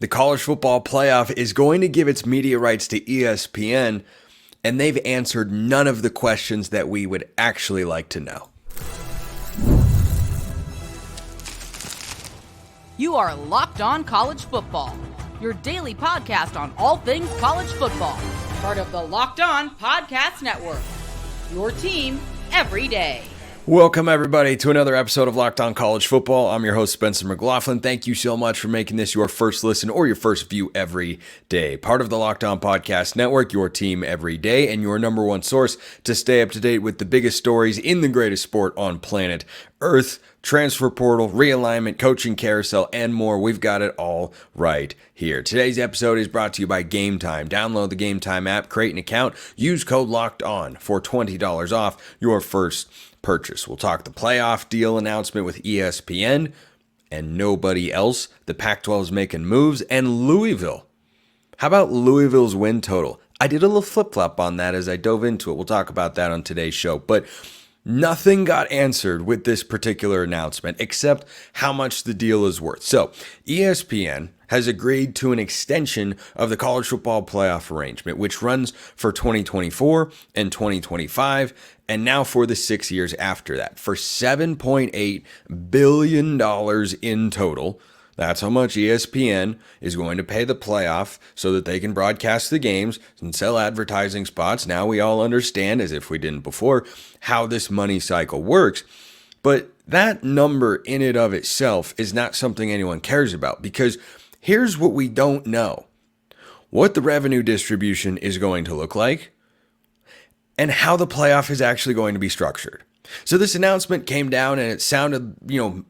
The college football playoff is going to give its media rights to ESPN, and they've answered none of the questions that we would actually like to know. You are Locked On College Football, your daily podcast on all things college football. Part of the Locked On Podcast Network, your team every day. Welcome, everybody, to another episode of Locked On College Football. I'm your host, Spencer McLaughlin. Thank you so much for making this your first listen or your first view every day. Part of the Locked On Podcast Network, your team every day, and your number one source to stay up to date with the biggest stories in the greatest sport on planet Earth. Transfer portal, realignment, coaching carousel, and more. We've got it all right here. Today's episode is brought to you by Gametime. Download the Gametime app, create an account, use code LOCKEDON for $20 off your first purchase. We'll talk the playoff deal announcement with ESPN and nobody else. The Pac-12 is making moves, and Louisville. How about Louisville's win total? I did a little flip-flop on that as I dove into it. We'll talk about that on today's show, but nothing got answered with this particular announcement except how much the deal is worth. So ESPN has agreed to an extension of the college football playoff arrangement, which runs for 2024 and 2025, and now for the 6 years after that, for $7.8 billion in total. That's how much ESPN is going to pay the playoff so that they can broadcast the games and sell advertising spots. Now we all understand, as if we didn't before, how this money cycle works. But that number in and of itself is not something anyone cares about, because here's what we don't know: what the revenue distribution is going to look like and how the playoff is actually going to be structured. So this announcement came down and it sounded,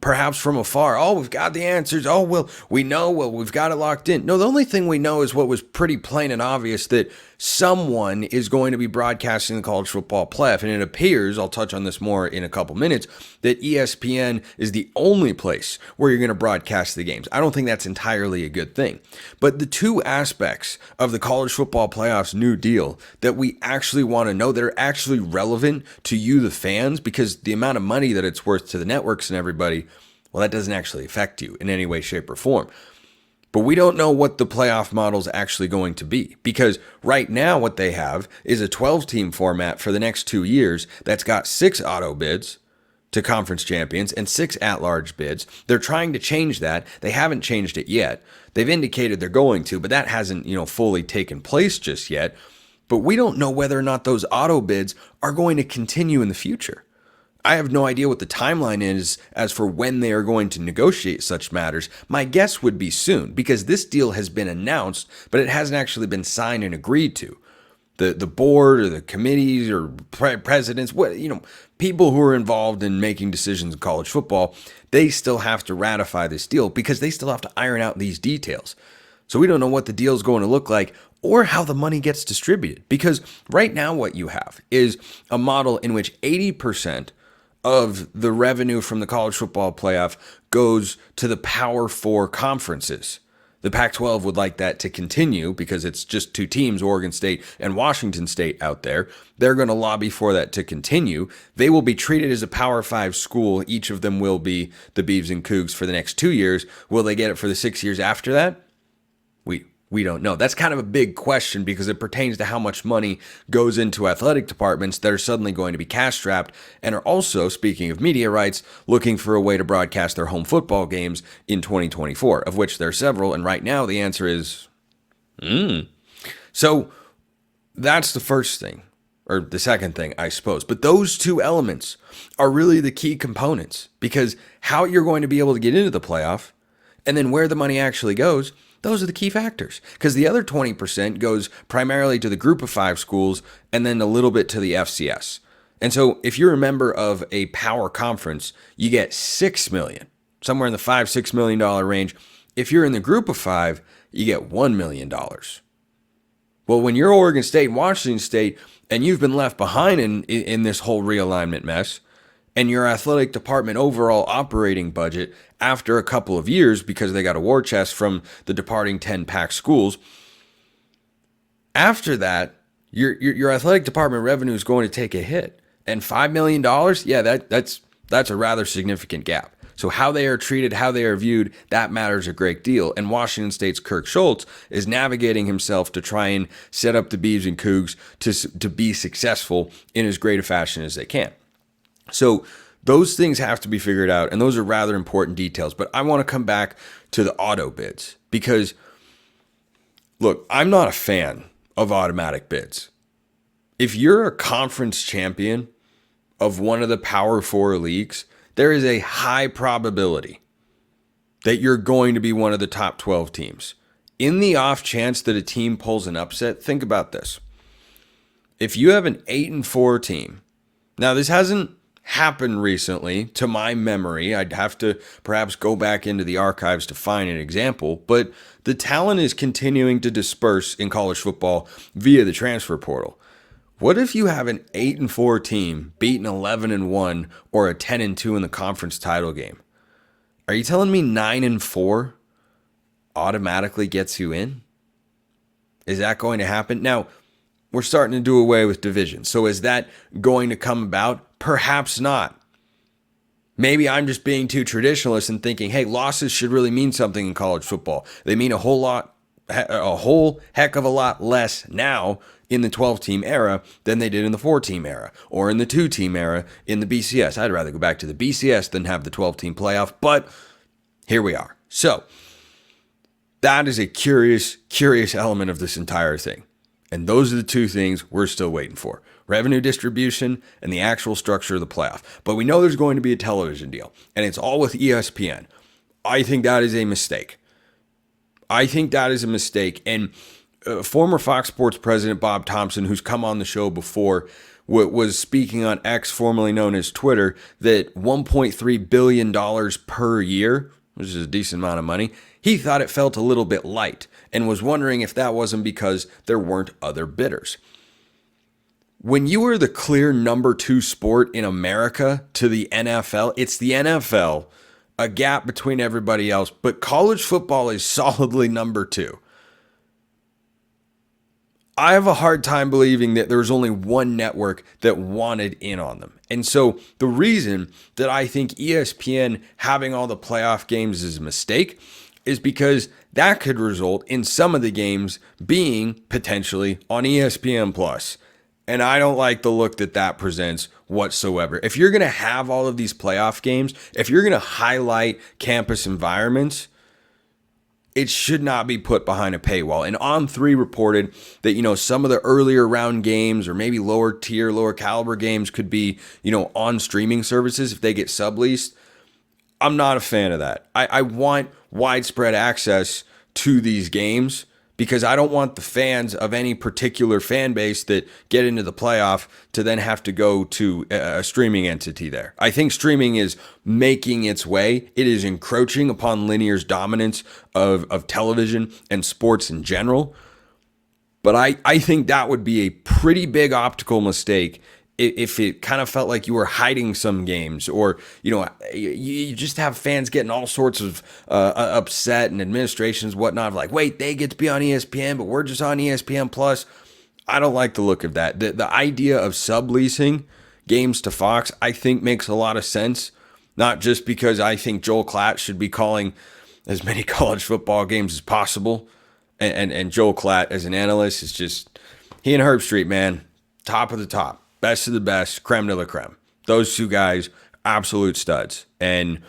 perhaps from afar, oh, we've got the answers. Oh, well, we know, we've got it locked in. No, the only thing we know is what was pretty plain and obvious, that someone is going to be broadcasting the college football playoff. And it appears, I'll touch on this more in a couple minutes, that ESPN is the only place where you're going to broadcast the games. I don't think that's entirely a good thing. But the two aspects of the college football playoff's new deal that we actually want to know, that are actually relevant to you, the fans, because the amount of money that it's worth to the networks and everybody, well, that doesn't actually affect you in any way, shape, or form. But we don't know what the playoff model is actually going to be, because right now what they have is a 12-team format for the next 2 years that's got 6 auto bids to conference champions and 6 at-large bids. They're trying to change that. They haven't changed it yet. They've indicated they're going to, but that hasn't, fully taken place just yet. But we don't know whether or not those auto bids are going to continue in the future. I have no idea what the timeline is as for when they are going to negotiate such matters. My guess would be soon, because this deal has been announced, but it hasn't actually been signed and agreed to. The board or the committees or presidents, people who are involved in making decisions in college football, they still have to ratify this deal because they still have to iron out these details. So we don't know what the deal is going to look like or how the money gets distributed, because right now what you have is a model in which 80% of the revenue from the college football playoff goes to the Power 4 conferences. The Pac-12 would like that to continue because it's just 2 teams, Oregon State and Washington State, out there. They're going to lobby for that to continue. They will be treated as a Power 5 school. Each of them will be the Beavs and Cougs for the next 2 years. Will they get it for the 6 years after that? We don't know. That's kind of a big question because it pertains to how much money goes into athletic departments that are suddenly going to be cash-strapped and are also, speaking of media rights, looking for a way to broadcast their home football games in 2024, of which there are several. And right now the answer is, So that's the first thing, or the second thing, I suppose. But those two elements are really the key components, because how you're going to be able to get into the playoff and then where the money actually goes, those are the key factors, because the other 20% goes primarily to the group of 5 schools and then a little bit to the FCS. And so if you're a member of a power conference, you get $6 million, somewhere in the $5-6 million range. If you're in the group of 5, you get $1 million. Well, when you're Oregon State and Washington State and you've been left behind in this whole realignment mess, and your athletic department overall operating budget after a couple of years, because they got a war chest from the departing 10 Pac schools, after that, your athletic department revenue is going to take a hit. And $5 million, yeah, that's a rather significant gap. So how they are treated, how they are viewed, that matters a great deal. And Washington State's Kirk Schultz is navigating himself to try and set up the Beavs and Cougs to be successful in as great a fashion as they can. So those things have to be figured out, and those are rather important details. But I want to come back to the auto bids because, look, I'm not a fan of automatic bids. If you're a conference champion of one of the Power 4 leagues, there is a high probability that you're going to be one of the top 12 teams. In the off chance that a team pulls an upset, think about this. If you have an 8-4 team, now this hasn't happened recently to my memory. I'd have to perhaps go back into the archives to find an example, but the talent is continuing to disperse in college football via the transfer portal. What if you have an 8-4 team beating 11-1 or a 10-2 in the conference title game? Are you telling me 9-4 automatically gets you in? Is that going to happen? Now, we're starting to do away with divisions. So is that going to come about? Perhaps not. Maybe I'm just being too traditionalist and thinking, hey, losses should really mean something in college football. They mean a whole heck of a lot less now in the 12-team era than they did in the 4-team era or in the 2-team era in the BCS. I'd rather go back to the BCS than have the 12-team playoff, but here we are. So that is a curious element of this entire thing. And those are the two things we're still waiting for. Revenue distribution and the actual structure of the playoff. But we know there's going to be a television deal, and it's all with ESPN. I think that is a mistake. And former Fox Sports president Bob Thompson, who's come on the show before, was speaking on X, formerly known as Twitter, that $1.3 billion per year, which is a decent amount of money, he thought it felt a little bit light and was wondering if that wasn't because there weren't other bidders. When you are the clear number 2 sport in America to the NFL, it's the NFL, a gap between everybody else, but college football is solidly number 2. I have a hard time believing that there was only one network that wanted in on them. And so the reason that I think ESPN having all the playoff games is a mistake is because that could result in some of the games being potentially on ESPN Plus. And I don't like the look that presents whatsoever. If you're going to have all of these playoff games, if you're going to highlight campus environments, it should not be put behind a paywall. And On3 reported that, some of the earlier round games or maybe lower tier, lower caliber games could be, on streaming services if they get subleased. I'm not a fan of that. I want widespread access to these games because I don't want the fans of any particular fan base that get into the playoff to then have to go to a streaming entity there. I think streaming is making its way. It is encroaching upon linear's dominance of television and sports in general. But I think that would be a pretty big optical mistake if it kind of felt like you were hiding some games or, you just have fans getting all sorts of upset and administrations, whatnot, like, wait, they get to be on ESPN, but we're just on ESPN Plus. I don't like the look of that. The idea of subleasing games to Fox, I think makes a lot of sense, not just because I think Joel Klatt should be calling as many college football games as possible. And Joel Klatt as an analyst is just, he and Herb Street, man, top of the top. Best of the best, creme de la creme. Those two guys, absolute studs. And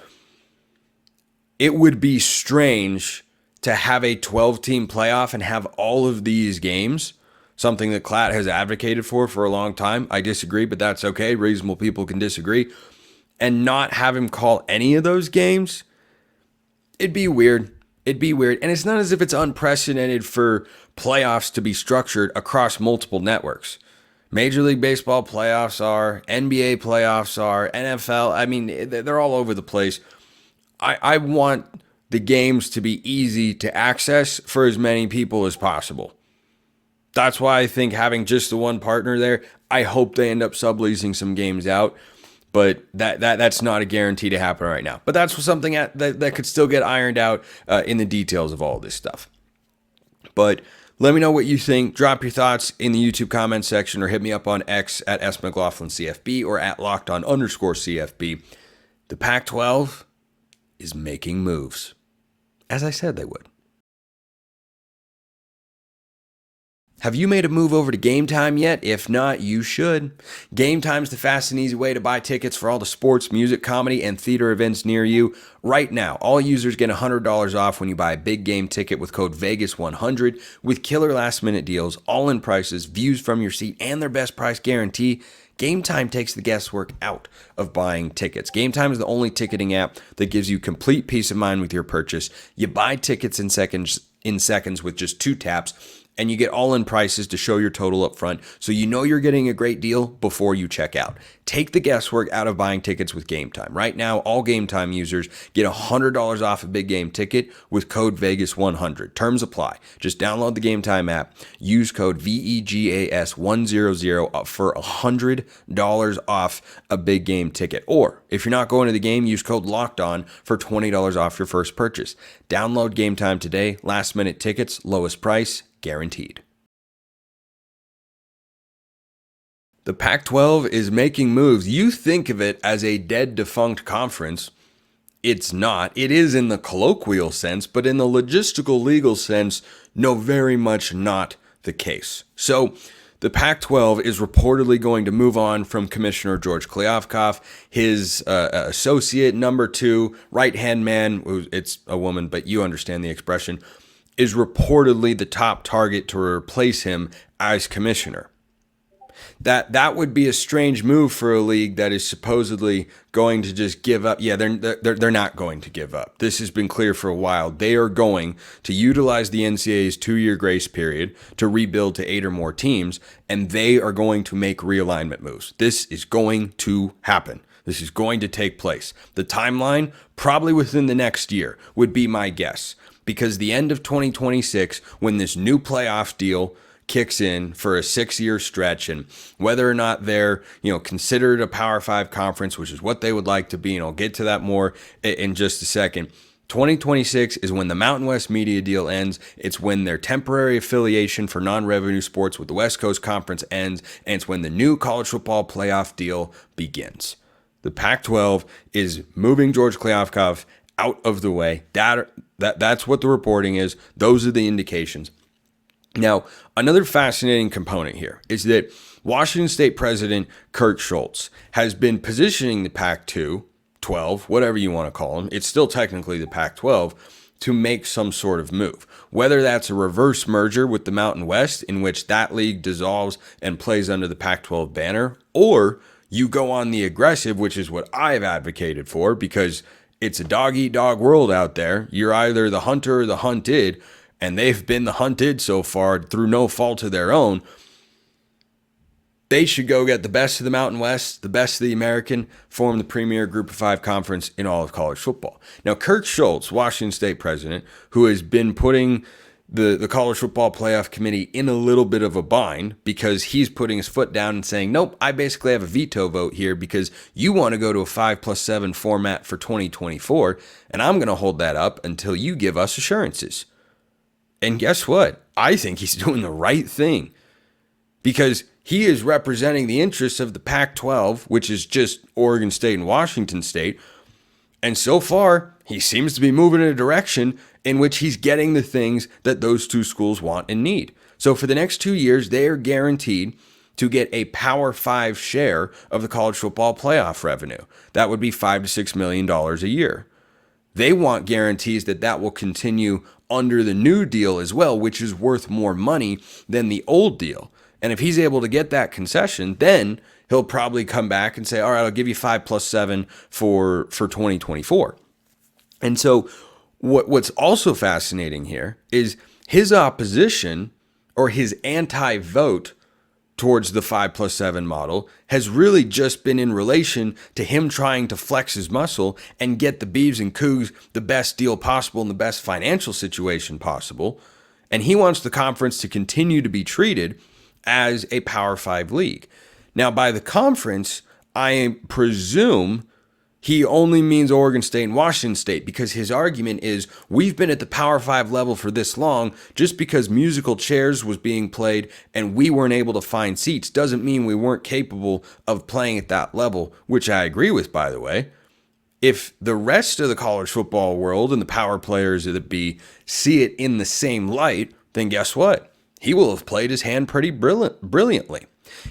it would be strange to have a 12-team playoff and have all of these games, something that Klatt has advocated for a long time. I disagree, but that's okay. Reasonable people can disagree. And not have him call any of those games, it'd be weird. And it's not as if it's unprecedented for playoffs to be structured across multiple networks. Major League Baseball playoffs are, NBA playoffs are, NFL. I mean, they're all over the place. I want the games to be easy to access for as many people as possible. That's why I think having just the one partner there, I hope they end up subleasing some games out. But that's not a guarantee to happen right now. But that's something that could still get ironed out in the details of all this stuff. But let me know what you think. Drop your thoughts in the YouTube comment section or hit me up on X at SMcLaughlinCFB or at LockedOn_CFB. The Pac-12 is making moves. As I said they would. Have you made a move over to Gametime yet? If not, you should. Gametime's the fast and easy way to buy tickets for all the sports, music, comedy, and theater events near you. Right now, all users get $100 off when you buy a big game ticket with code VEGAS100 with killer last-minute deals, all-in prices, views from your seat, and their best price guarantee. Gametime takes the guesswork out of buying tickets. Gametime is the only ticketing app that gives you complete peace of mind with your purchase. You buy tickets in seconds with just 2 taps, and you get all-in prices to show your total up front, so you know you're getting a great deal before you check out. Take the guesswork out of buying tickets with Gametime. Right now, all Gametime users get $100 off a big game ticket with code VEGAS100. Terms apply. Just download the Gametime app, use code VEGAS100 for $100 off a big game ticket. Or, if you're not going to the game, use code LOCKEDON for $20 off your first purchase. Download Gametime today. Last-minute tickets, lowest price, guaranteed. The Pac-12 is making moves. You think of it as a dead, defunct conference. It's not. It is in the colloquial sense, but in the logistical, legal sense, no, very much not the case. So the Pac-12 is reportedly going to move on from Commissioner George Kliavkoff. His associate, number 2, right-hand man, it's a woman, but you understand the expression, is reportedly the top target to replace him as commissioner. That would be a strange move for a league that is supposedly going to just give up. Yeah, they're not going to give up. This has been clear for a while. They are going to utilize the NCAA's 2-year grace period to rebuild to 8 or more teams, and they are going to make realignment moves. This is going to happen. This is going to take place. The timeline, probably within the next year, would be my guess. Because the end of 2026, when this new playoff deal kicks in for a 6-year stretch, and whether or not they're considered a Power 5 conference, which is what they would like to be, and I'll get to that more in just a second. 2026 is when the Mountain West media deal ends. It's when their temporary affiliation for non-revenue sports with the West Coast Conference ends, and it's when the new college football playoff deal begins. The Pac-12 is moving George Kliavkoff out of the way. That's what the reporting is. Those are the indications. Now, another fascinating component here is that Washington State President Kurt Schultz has been positioning the Pac-2, 12, whatever you want to call them, it's still technically the Pac-12, to make some sort of move. Whether that's a reverse merger with the Mountain West, in which that league dissolves and plays under the Pac-12 banner, or you go on the aggressive, which is what I've advocated for, because it's a dog-eat-dog world out there. You're either the hunter or the hunted, and they've been the hunted so far through no fault of their own. They should go get the best of the Mountain West, the best of the American, form the premier Group of 5 conference in all of college football. Now, Kurt Schultz, Washington State president, who has been putting the college football playoff committee in a little bit of a bind because he's putting his foot down and saying, nope, I basically have a veto vote here because you want to go to a 5+7 format for 2024, and I'm going to hold that up until you give us assurances. And guess what? I think he's doing the right thing because he is representing the interests of the Pac-12, which is just Oregon State and Washington State. And so far, he seems to be moving in a direction in which he's getting the things that those two schools want and need. So for the next 2 years, they are guaranteed to get a Power 5 share of the college football playoff revenue. That would be $5 to $6 million a year. They want guarantees that that will continue under the new deal as well, which is worth more money than the old deal. And if he's able to get that concession, then he'll probably come back and say, all right, I'll give you 5+7 for 2024. And so what's also fascinating here is his opposition or his anti-vote towards the 5+7 model has really just been in relation to him trying to flex his muscle and get the Beavs and Cougs the best deal possible and the best financial situation possible. And he wants the conference to continue to be treated as a Power 5 league. Now, by the conference, I presume he only means Oregon State and Washington State because his argument is we've been at the Power 5 level for this long. Just because musical chairs was being played and we weren't able to find seats doesn't mean we weren't capable of playing at that level, which I agree with, by the way. If the rest of the college football world and the power players of the B see it in the same light, then guess what? He will have played his hand pretty brilliantly.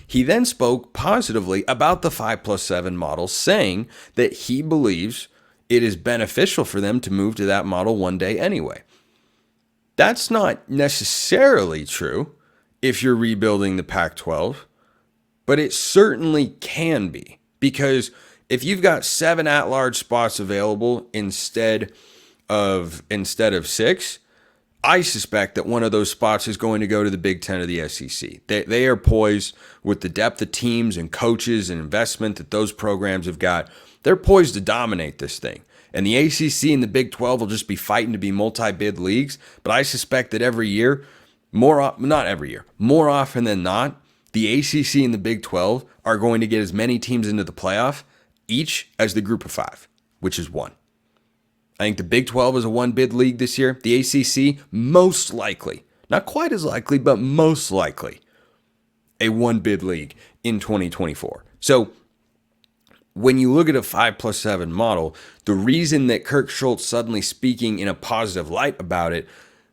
He then spoke positively about the 5+7 model, saying that he believes it is beneficial for them to move to that model one day anyway. That's not necessarily true if you're rebuilding the Pac-12, but it certainly can be, because if you've got 7 at-large spots available instead of 6, I suspect that one of those spots is going to go to the Big Ten or the SEC. They are poised with the depth of teams and coaches and investment that those programs have got. They're poised to dominate this thing. And the ACC and the Big 12 will just be fighting to be multi-bid leagues. But I suspect that every year, more often than not, the ACC and the Big 12 are going to get as many teams into the playoff each as the group of 5, which is 1. I think the Big 12 is a 1-bid league this year. The ACC, most likely, not quite as likely, but most likely, a 1-bid league in 2024. So when you look at a 5+7 model, the reason that Kirk Schultz suddenly speaking in a positive light about it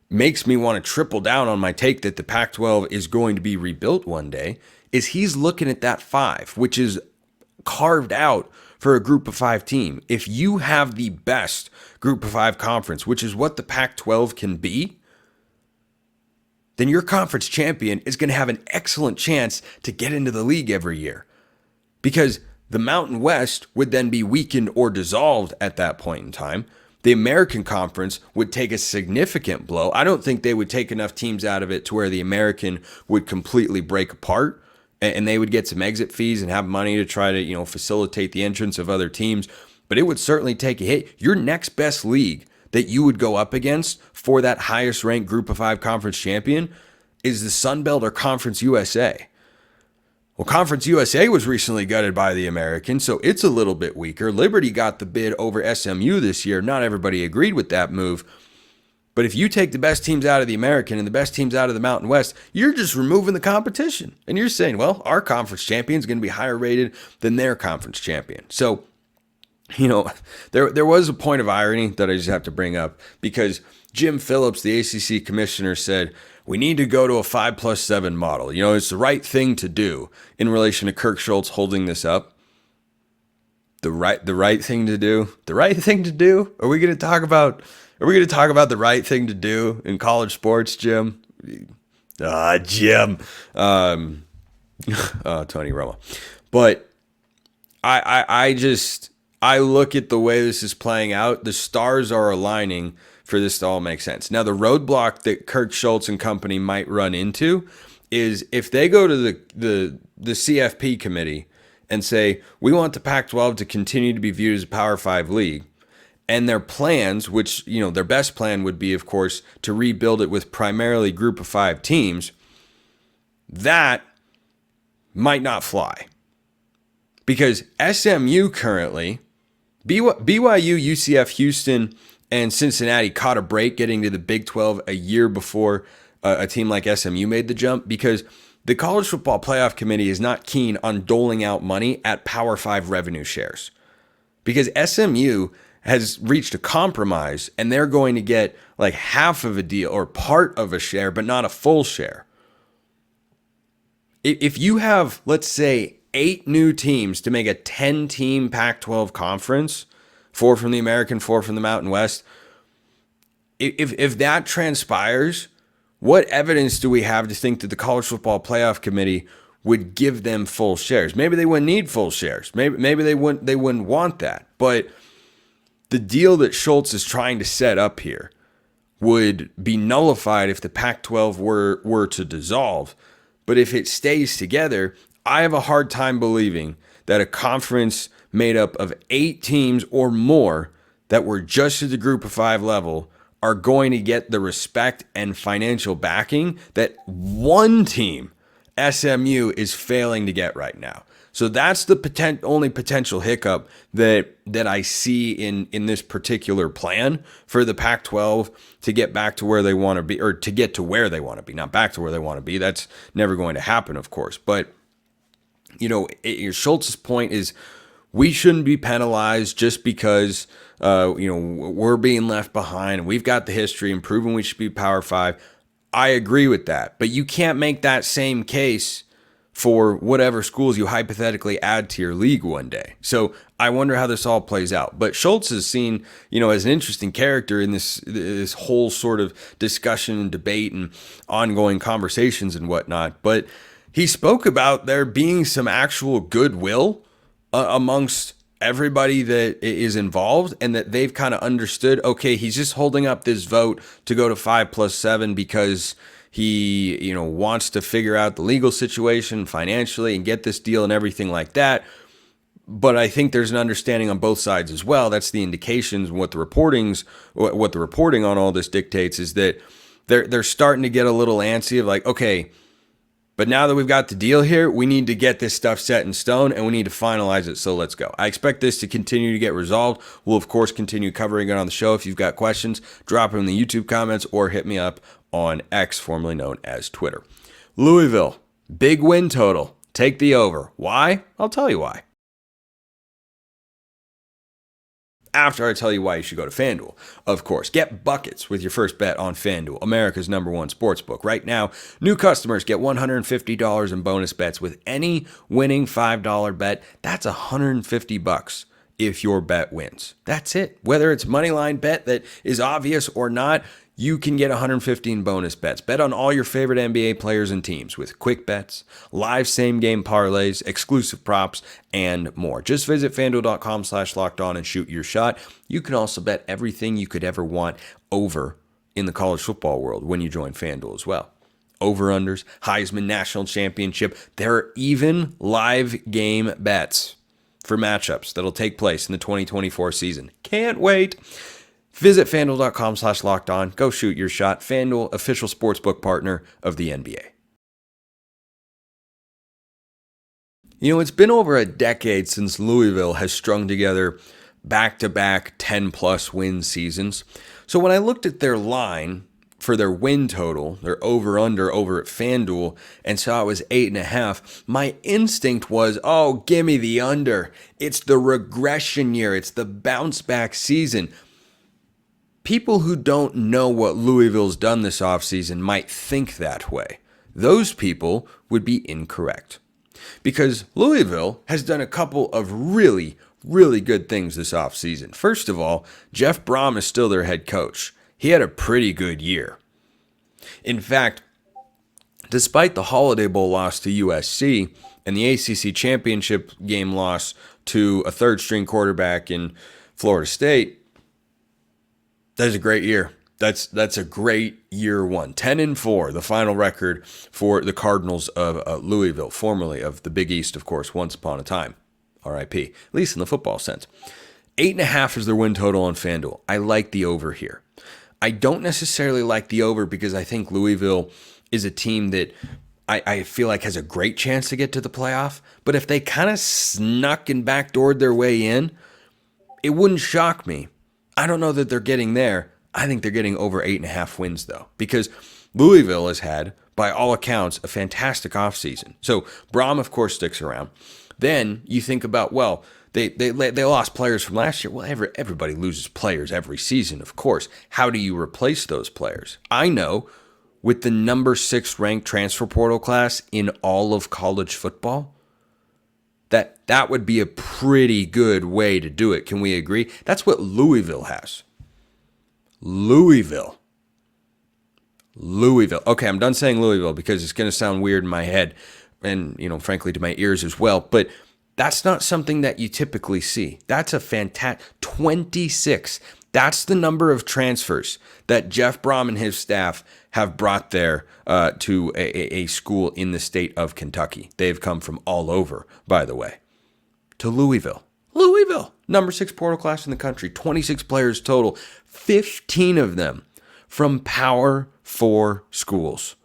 makes me want to triple down on my take that the Pac-12 is going to be rebuilt one day is he's looking at that 5, which is carved out for a group of 5 team. If you have the best group of 5 conference, which is what the Pac-12 can be, then your conference champion is going to have an excellent chance to get into the league every year, because the Mountain West would then be weakened or dissolved at that point in time. The American Conference would take a significant blow. I don't think they would take enough teams out of it to where the American would completely break apart, and they would get some exit fees and have money to try to, facilitate the entrance of other teams. But it would certainly take a hit. Your next best league that you would go up against for that highest ranked group of 5 conference champion is the Sun Belt or Conference USA. Well, Conference USA was recently gutted by the American, so it's a little bit weaker. Liberty got the bid over SMU this year. Not everybody agreed with that move. But if you take the best teams out of the American and the best teams out of the Mountain West, you're just removing the competition. And you're saying, well, our conference champion is going to be higher rated than their conference champion. So, there was a point of irony that I just have to bring up, because Jim Phillips, the ACC commissioner, said, we need to go to a 5+7 model. It's the right thing to do in relation to Kirk Schultz holding this up. The right thing to do? The right thing to do? Are we going to talk about the right thing to do in college sports, Jim? Jim. Tony Romo. But I look at the way this is playing out. The stars are aligning for this to all make sense. Now, the roadblock that Kirk Schultz and company might run into is if they go to the CFP committee and say, we want the Pac-12 to continue to be viewed as a Power 5 league, and their plans, which, their best plan would be, of course, to rebuild it with primarily group of 5 teams, that might not fly. Because SMU currently, BYU, UCF, Houston, and Cincinnati caught a break getting to the Big 12 a year before a team like SMU made the jump, because the College Football Playoff Committee is not keen on doling out money at Power 5 revenue shares. Because SMU has reached a compromise, and they're going to get like half of a deal or part of a share, but not a full share. If you have, let's say, 8 new teams to make a 10-team Pac-12 conference, 4 from the American, 4 from the Mountain West, if that transpires, what evidence do we have to think that the College Football Playoff Committee would give them full shares? Maybe they wouldn't need full shares. Maybe they wouldn't want that. But the deal that Schultz is trying to set up here would be nullified if the Pac-12 were to dissolve. But if it stays together, I have a hard time believing that a conference made up of 8 teams or more that were just at the group of 5 level are going to get the respect and financial backing that one team, SMU, is failing to get right now. So that's the only potential hiccup that I see in this particular plan for the Pac-12 to get back to where they want to be, or to get to where they want to be, not back to where they want to be. That's never going to happen, of course. But, Schultz's point is, we shouldn't be penalized just because we're being left behind and we've got the history and proven we should be Power 5. I agree with that, but you can't make that same case for whatever schools you hypothetically add to your league one day. So I wonder how this all plays out. But Schultz is seen, as an interesting character in this whole sort of discussion and debate and ongoing conversations and whatnot. But he spoke about there being some actual goodwill amongst everybody that is involved, and that they've kind of understood, okay, he's just holding up this vote to go to 5+7 because he, wants to figure out the legal situation financially and get this deal and everything like that. But I think there's an understanding on both sides as well. That's the indications, what the reporting on all this dictates is that they're starting to get a little antsy of like, okay, but now that we've got the deal here, we need to get this stuff set in stone and we need to finalize it. So let's go. I expect this to continue to get resolved. We'll, of course, continue covering it on the show. If you've got questions, drop them in the YouTube comments or hit me up on X, formerly known as Twitter. Louisville, big win total. Take the over. Why? I'll tell you why. After I tell you why you should go to FanDuel, of course. Get buckets with your first bet on FanDuel, America's #1 sportsbook. Right now, new customers get $150 in bonus bets with any winning $5 bet. That's $150 if your bet wins. That's it. Whether it's moneyline bet that is obvious or not, you can get 115 bonus bets. Bet on all your favorite NBA players and teams with quick bets, live same-game parlays, exclusive props, and more. Just visit FanDuel.com/lockedon and shoot your shot. You can also bet everything you could ever want over in the college football world when you join FanDuel as well. Over-unders, Heisman National Championship. There are even live game bets for matchups that'll take place in the 2024 season. Can't wait. Visit FanDuel.com/lockedon. Go shoot your shot. FanDuel, official sportsbook partner of the NBA. It's been over a decade since Louisville has strung together back-to-back 10-plus win seasons. So when I looked at their line for their win total, their over-under over at FanDuel, and saw it was 8.5, my instinct was, oh, give me the under. It's the regression year. It's the bounce-back season. People who don't know what Louisville's done this offseason might think that way. Those people would be incorrect. Because Louisville has done a couple of really, really good things this offseason. First of all, Jeff Brohm is still their head coach. He had a pretty good year. In fact, despite the Holiday Bowl loss to USC and the ACC Championship Game loss to a third-string quarterback in Florida State, that's a great year. That's a great year one. 10-4, the final record for the Cardinals of Louisville, formerly of the Big East, of course, once upon a time. R.I.P., at least in the football sense. 8.5 is their win total on FanDuel. I like the over here. I don't necessarily like the over because I think Louisville is a team that I feel like has a great chance to get to the playoff. But if they kind of snuck and backdoored their way in, it wouldn't shock me. I don't know that they're getting there. I think they're getting over 8.5 wins, though, because Louisville has had, by all accounts, a fantastic offseason. So Brohm, of course, sticks around. Then you think about, well, they lost players from last year. Well, everybody loses players every season, of course. How do you replace those players? I know with the number 6 ranked transfer portal class in all of college football, that would be a pretty good way to do it. Can we agree? That's what Louisville has. Louisville. Okay, I'm done saying Louisville because it's going to sound weird in my head and, frankly, to my ears as well. But that's not something that you typically see. That's a fantastic 26. That's the number of transfers that Jeff Brohm and his staff have brought there to a school in the state of Kentucky. They've come from all over, by the way, to Louisville. Louisville, number 6 portal class in the country, 26 players total, 15 of them from Power 4 schools,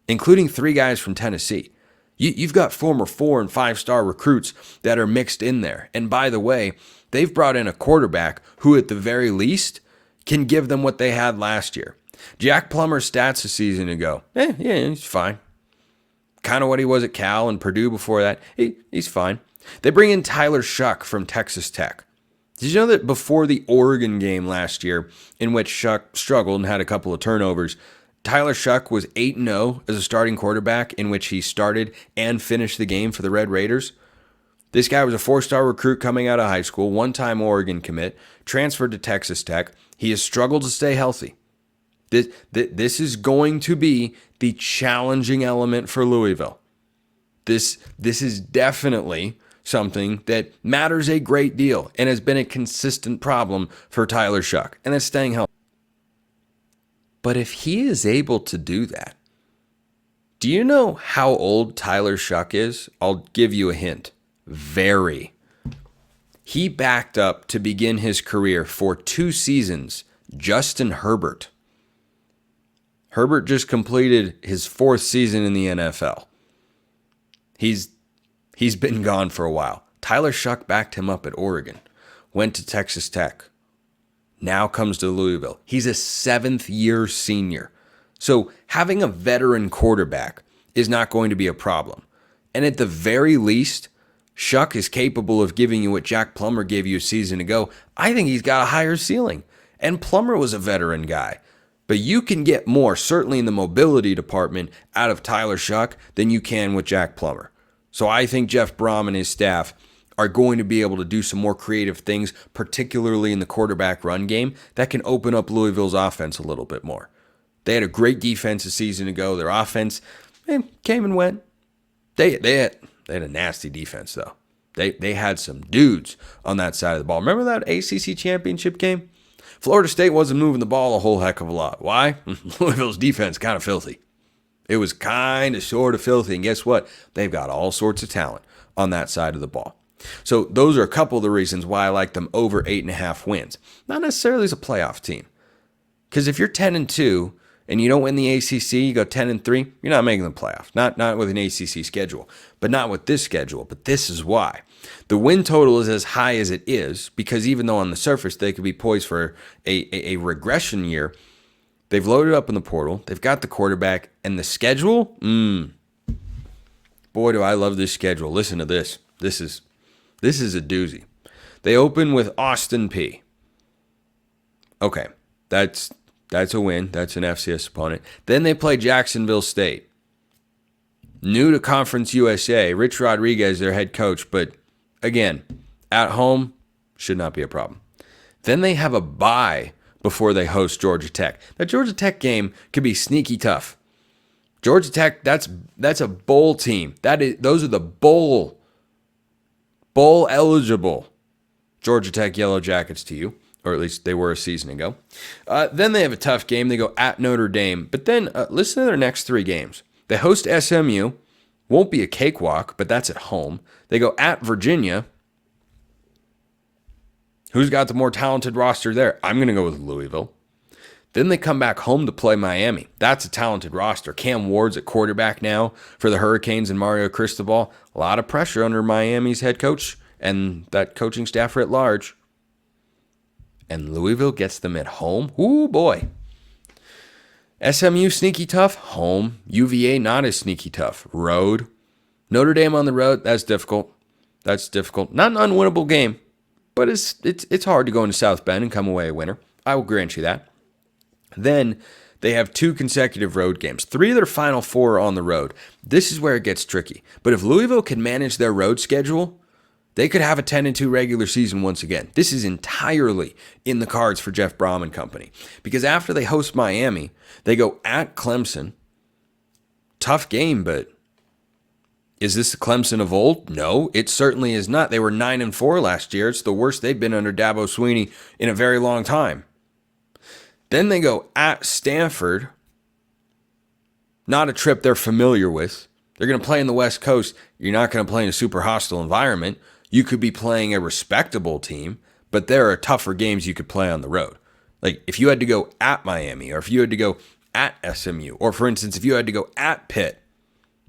including 3 guys from Tennessee. You've got former 4- and 5-star recruits that are mixed in there. And by the way, they've brought in a quarterback who, at the very least, can give them what they had last year. Jack Plummer's stats a season ago, he's fine. Kind of what he was at Cal and Purdue before that. He's fine. They bring in Tyler Shuck from Texas Tech. Did you know that before the Oregon game last year, in which Shuck struggled and had a couple of turnovers, Tyler Shuck was 8-0 as a starting quarterback in which he started and finished the game for the Red Raiders? This guy was a 4-star recruit coming out of high school, one-time Oregon commit, transferred to Texas Tech. He has struggled to stay healthy. This is going to be the challenging element for Louisville. This is definitely something that matters a great deal and has been a consistent problem for Tyler Shuck, and that's staying healthy. But if he is able to do that, do you know how old Tyler Shuck is? I'll give you a hint. Very. He backed up to begin his career for 2 seasons, Justin Herbert. Herbert just completed his 4th season in the NFL. He's been gone for a while. Tyler Shuck backed him up at Oregon, went to Texas Tech, now comes to Louisville. He's a 7th-year senior. So having a veteran quarterback is not going to be a problem. And at the very least, Shuck is capable of giving you what Jack Plummer gave you a season ago. I think he's got a higher ceiling. And Plummer was a veteran guy. But you can get more, certainly in the mobility department, out of Tyler Shuck than you can with Jack Plummer. So I think Jeff Brohm and his staff are going to be able to do some more creative things, particularly in the quarterback run game, that can open up Louisville's offense a little bit more. They had a great defense a season ago. Their offense came and went. They had a nasty defense, though. They had some dudes on that side of the ball. Remember that ACC Championship game? Florida State wasn't moving the ball a whole heck of a lot. Why? Louisville's defense kind of filthy. It was kind of sort of filthy. And guess what? They've got all sorts of talent on that side of the ball. So those are a couple of the reasons why I like them over 8.5 wins. Not necessarily as a playoff team. Because if you're 10-2 and you don't win the ACC, you go 10-3, you're not making the playoffs. Not with an ACC schedule, but not with this schedule. But this is why. The win total is as high as it is because even though on the surface they could be poised for a regression year, they've loaded up in the portal, they've got the quarterback, and the schedule, boy, do I love this schedule. Listen to this. This is a doozy. They open with Austin Peay. Okay, that's a win. That's an FCS opponent. Then they play Jacksonville State. New to Conference USA. Rich Rodriguez, their head coach, but again, at home, should not be a problem. Then they have a bye before they host Georgia Tech. That Georgia Tech game could be sneaky tough. Georgia Tech, that's a bowl team. Those are the bowl eligible Georgia Tech Yellow Jackets to you, or at least they were a season ago. Then they have a tough game. They go at Notre Dame. But then listen to their next 3 games. They host SMU. Won't be a cakewalk, but that's at home. They go at Virginia. Who's got the more talented roster there? I'm going to go with Louisville. Then they come back home to play Miami. That's a talented roster. Cam Ward's at quarterback now for the Hurricanes and Mario Cristobal. A lot of pressure under Miami's head coach and that coaching staff at large. And Louisville gets them at home. Ooh, boy. SMU sneaky tough. Home. UVA not as sneaky tough. Road. Notre Dame on the road. That's difficult. Not an unwinnable game, but it's hard to go into South Bend and come away a winner. I will grant you that. Then they have 2 consecutive road games. 3 of their final 4 are on the road. This is where it gets tricky. But if Louisville can manage their road schedule, they could have a 10-2 regular season once again. This is entirely in the cards for Jeff Brohm and company. Because after they host Miami, they go at Clemson. Tough game, but is this the Clemson of old? No, it certainly is not. They were 9-4 last year. It's the worst they've been under Dabo Swinney in a very long time. Then they go at Stanford. Not a trip they're familiar with. They're going to play in the West Coast. You're not going to play in a super hostile environment. You could be playing a respectable team, but there are tougher games you could play on the road. Like if you had to go at Miami, or if you had to go at SMU, or for instance, if you had to go at Pitt,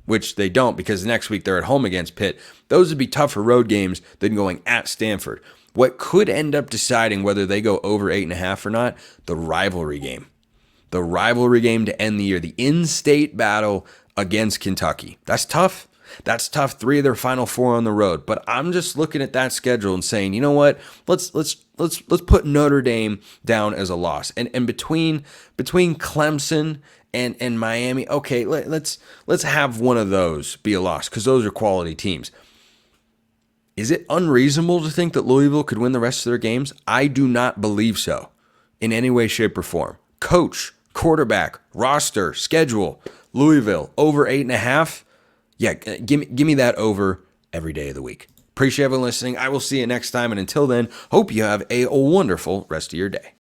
which they don't because next week they're at home against Pitt, those would be tougher road games than going at Stanford. What could end up deciding whether they go over 8.5 or not? The rivalry game. The rivalry game to end the year. The in-state battle against Kentucky. That's tough. That's tough. 3 of their final 4 on the road. But I'm just looking at that schedule and saying, you know what? Let's put Notre Dame down as a loss. And between Clemson and Miami, okay, let's have one of those be a loss because those are quality teams. Is it unreasonable to think that Louisville could win the rest of their games? I do not believe so in any way, shape, or form. Coach, quarterback, roster, schedule, Louisville, over 8.5. Yeah, give me that over every day of the week. Appreciate everyone listening. I will see you next time. And until then, hope you have a wonderful rest of your day.